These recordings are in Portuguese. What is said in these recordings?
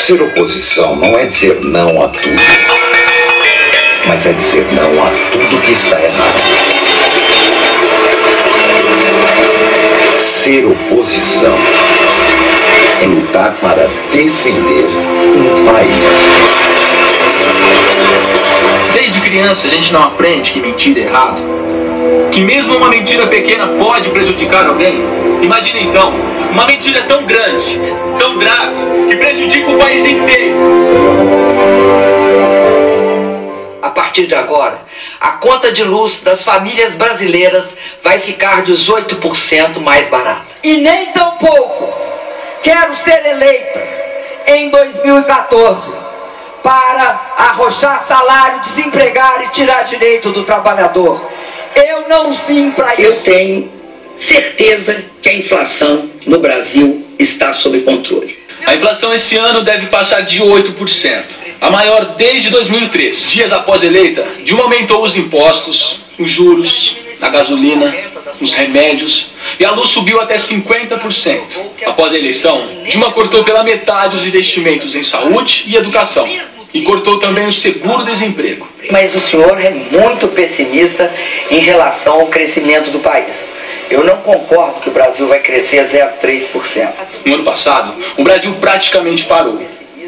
Ser oposição não é dizer não a tudo, mas é dizer não a tudo que está errado. Ser oposição é lutar para defender um país. Desde criança a gente não aprende que mentira é errado, que mesmo uma mentira pequena pode prejudicar alguém. Imagina então, uma mentira tão grande, tão grave, que prejudica o país inteiro. A partir de agora, a conta de luz das famílias brasileiras vai ficar 18% mais barata. E nem tão pouco quero ser eleita em 2014 para arrochar salário, desempregar e tirar direito do trabalhador. Eu não vim para isso. Eu tenho certeza que a inflação no Brasil está sob controle. A inflação esse ano deve passar de 8%, a maior desde 2003. Dias após eleita, Dilma aumentou os impostos, os juros, a gasolina, os remédios, e a luz subiu até 50%. Após a eleição, Dilma cortou pela metade os investimentos em saúde e educação, e cortou também o seguro-desemprego. Mas o senhor é muito pessimista em relação ao crescimento do país. Eu não concordo que o Brasil vai crescer 0,3%. No ano passado, o Brasil praticamente parou.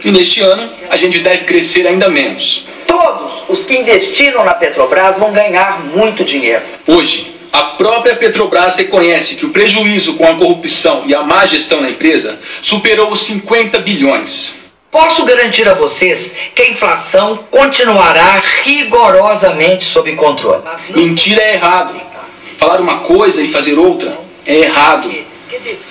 E neste ano, a gente deve crescer ainda menos. Todos os que investiram na Petrobras vão ganhar muito dinheiro. Hoje, a própria Petrobras reconhece que o prejuízo com a corrupção e a má gestão na empresa superou os 50 bilhões. Posso garantir a vocês que a inflação continuará rigorosamente sob controle. Mentira é errado. Falar uma coisa e fazer outra é errado.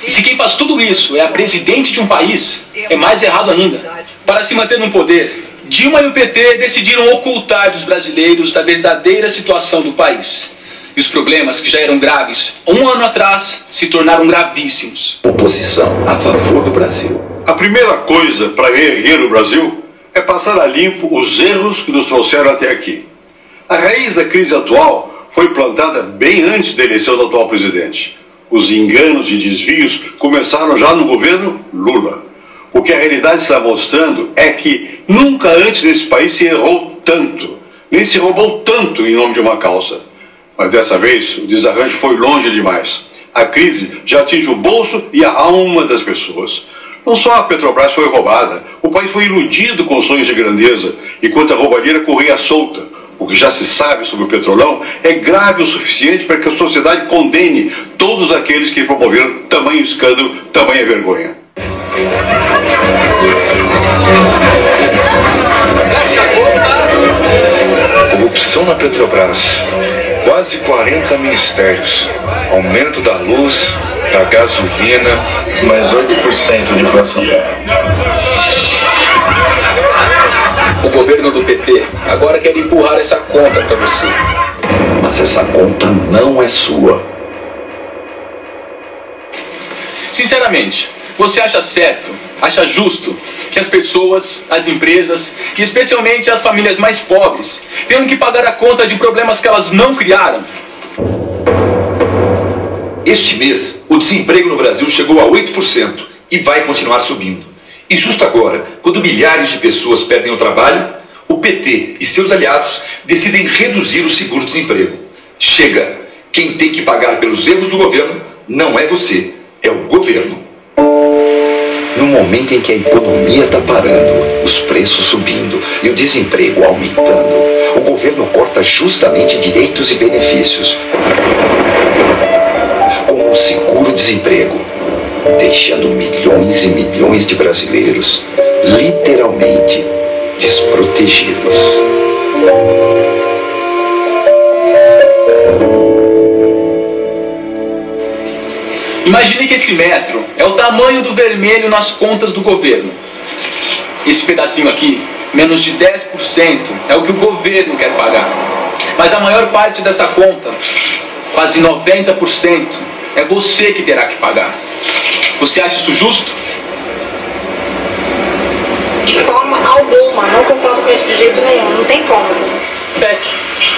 E se quem faz tudo isso é a presidente de um país, é mais errado ainda. Para se manter no poder, Dilma e o PT decidiram ocultar dos brasileiros a verdadeira situação do país. E os problemas que já eram graves um ano atrás se tornaram gravíssimos. Oposição a favor do Brasil. A primeira coisa para reerguer o Brasil é passar a limpo os erros que nos trouxeram até aqui. A raiz da crise atual foi plantada bem antes da eleição do atual presidente. Os enganos e desvios começaram já no governo Lula. O que a realidade está mostrando é que nunca antes nesse país se errou tanto, nem se roubou tanto em nome de uma causa. Mas dessa vez o desarranjo foi longe demais. A crise já atinge o bolso e a alma das pessoas. Não só a Petrobras foi roubada, o país foi iludido com sonhos de grandeza, enquanto a roubalheira corria solta. O que já se sabe sobre o Petrolão é grave o suficiente para que a sociedade condene todos aqueles que promoveram tamanho escândalo, tamanha vergonha. Corrupção na Petrobras, quase 40 ministérios, aumento da luz, da gasolina, mais 8% de inflação. O governo do PT agora quer empurrar essa conta para você. Mas essa conta não é sua. Sinceramente, você acha certo, acha justo que as pessoas, as empresas e especialmente as famílias mais pobres tenham que pagar a conta de problemas que elas não criaram? Este mês, o desemprego no Brasil chegou a 8% e vai continuar subindo. E justo agora, quando milhares de pessoas perdem o trabalho, o PT e seus aliados decidem reduzir o seguro-desemprego. Chega! Quem tem que pagar pelos erros do governo não é você, é o governo. No momento em que a economia está parando, os preços subindo e o desemprego aumentando, o governo corta justamente direitos e benefícios, como o seguro-desemprego, deixando milhões e milhões de brasileiros literalmente desprotegidos. Imagine que esse metro é o tamanho do vermelho nas contas do governo. Esse pedacinho aqui, menos de 10%, é o que o governo quer pagar. Mas a maior parte dessa conta, quase 90%, é você que terá que pagar. Você acha isso justo? De forma alguma, não concordo com isso de jeito nenhum, não tem como.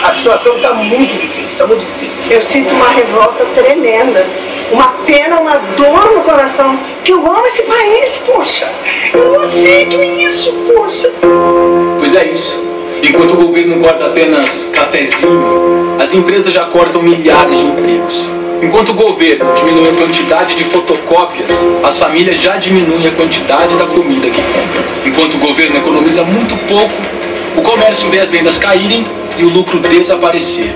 A situação está muito difícil, está muito difícil. Eu sinto uma revolta tremenda. uma pena, uma dor no coração, que eu amo esse país, poxa. Eu não aceito isso, poxa. Pois é isso. Enquanto o governo corta apenas cafezinho, as empresas já cortam milhares de empregos. Enquanto o governo diminui a quantidade de fotocópias, as famílias já diminuem a quantidade da comida que compram. Enquanto o governo economiza muito pouco, o comércio vê as vendas caírem e o lucro desaparecer.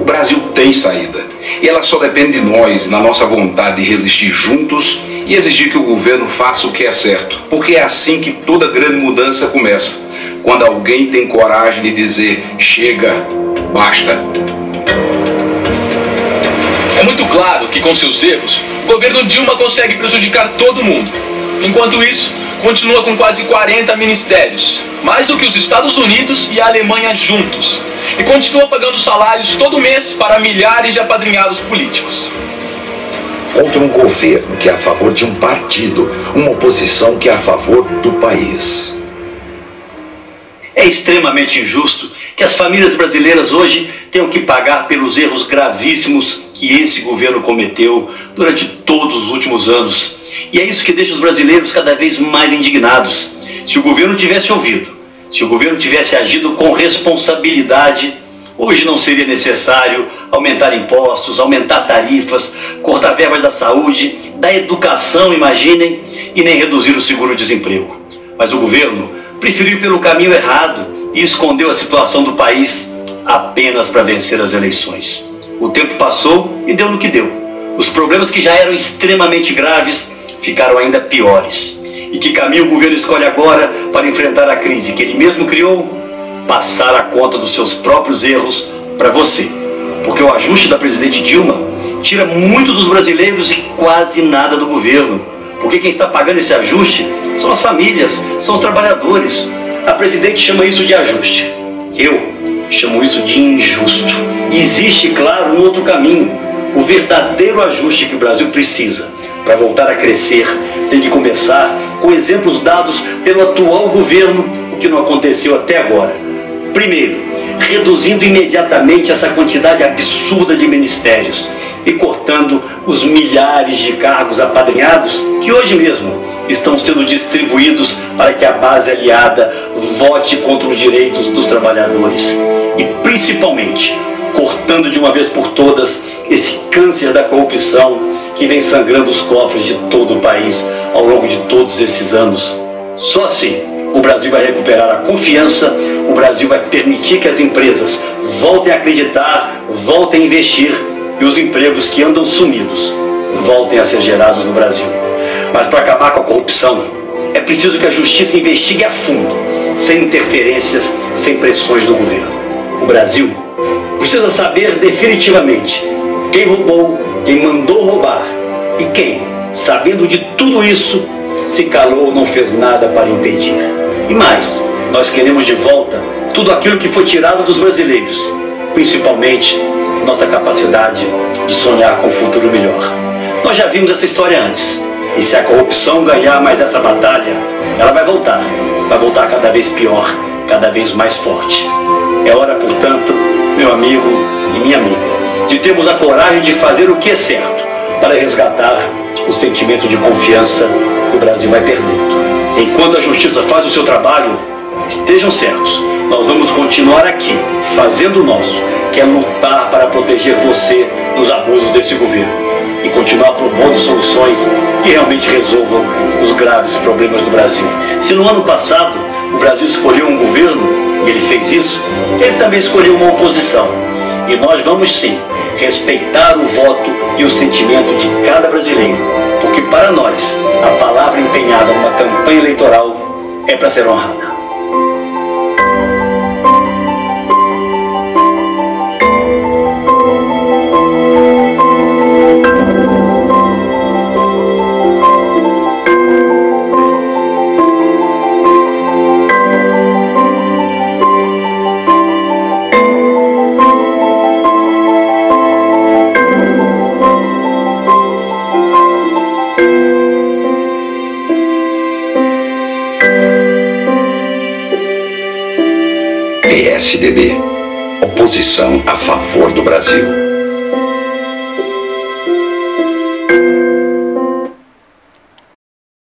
O Brasil tem saída. E ela só depende de nós, na nossa vontade de resistir juntos e exigir que o governo faça o que é certo. Porque é assim que toda grande mudança começa. Quando alguém tem coragem de dizer, chega, basta. É muito claro que com seus erros, o governo Dilma consegue prejudicar todo mundo. Enquanto isso, continua com quase 40 ministérios, mais do que os Estados Unidos e a Alemanha juntos. E continua pagando salários todo mês para milhares de apadrinhados políticos. Contra um governo que é a favor de um partido, uma oposição que é a favor do país. É extremamente injusto que as famílias brasileiras hoje tenham que pagar pelos erros gravíssimos que esse governo cometeu durante todos os últimos anos. E é isso que deixa os brasileiros cada vez mais indignados. Se o governo tivesse ouvido, se o governo tivesse agido com responsabilidade, hoje não seria necessário aumentar impostos, aumentar tarifas, cortar verbas da saúde, da educação, imaginem, e nem reduzir o seguro-desemprego. Mas o governo preferiu ir pelo caminho errado e escondeu a situação do país apenas para vencer as eleições. O tempo passou e deu no que deu. Os problemas que já eram extremamente graves ficaram ainda piores. E que caminho o governo escolhe agora para enfrentar a crise que ele mesmo criou? Passar a conta dos seus próprios erros para você. Porque o ajuste da presidente Dilma tira muito dos brasileiros e quase nada do governo. Porque quem está pagando esse ajuste são as famílias, são os trabalhadores. A presidente chama isso de ajuste. Eu chamo isso de injusto. E existe, claro, um outro caminho. O verdadeiro ajuste que o Brasil precisa para voltar a crescer tem que começar com exemplos dados pelo atual governo, o que não aconteceu até agora. Primeiro, reduzindo imediatamente essa quantidade absurda de ministérios e cortando os milhares de cargos apadrinhados que hoje mesmo estão sendo distribuídos para que a base aliada vote contra os direitos dos trabalhadores. E principalmente, cortando de uma vez por todas esse câncer da corrupção que vem sangrando os cofres de todo o país ao longo de todos esses anos. Só assim o Brasil vai recuperar a confiança, o Brasil vai permitir que as empresas voltem a acreditar, voltem a investir e os empregos que andam sumidos voltem a ser gerados no Brasil. Mas para acabar com a corrupção, é preciso que a justiça investigue a fundo, sem interferências, sem pressões do governo. O Brasil precisa saber definitivamente quem roubou, quem mandou roubar e quem, sabendo de tudo isso, se calou ou não fez nada para impedir. E mais, nós queremos de volta tudo aquilo que foi tirado dos brasileiros, principalmente nossa capacidade de sonhar com um futuro melhor. Nós já vimos essa história antes, e se a corrupção ganhar mais essa batalha, ela vai voltar cada vez pior, cada vez mais forte. É hora, portanto, meu amigo e minha amiga, de termos a coragem de fazer o que é certo para resgatar o sentimento de confiança que o Brasil vai perdendo. Enquanto a justiça faz o seu trabalho, estejam certos, nós vamos continuar aqui, fazendo o nosso, que é lutar para proteger você dos abusos desse governo e continuar propondo soluções que realmente resolvam os graves problemas do Brasil. Se no ano passado o Brasil escolheu um governo e ele fez isso, ele também escolheu uma oposição. E nós vamos sim respeitar o voto e o sentimento de cada brasileiro, porque para nós a palavra empenhada numa campanha eleitoral é para ser honrada. PSDB, oposição a favor do Brasil.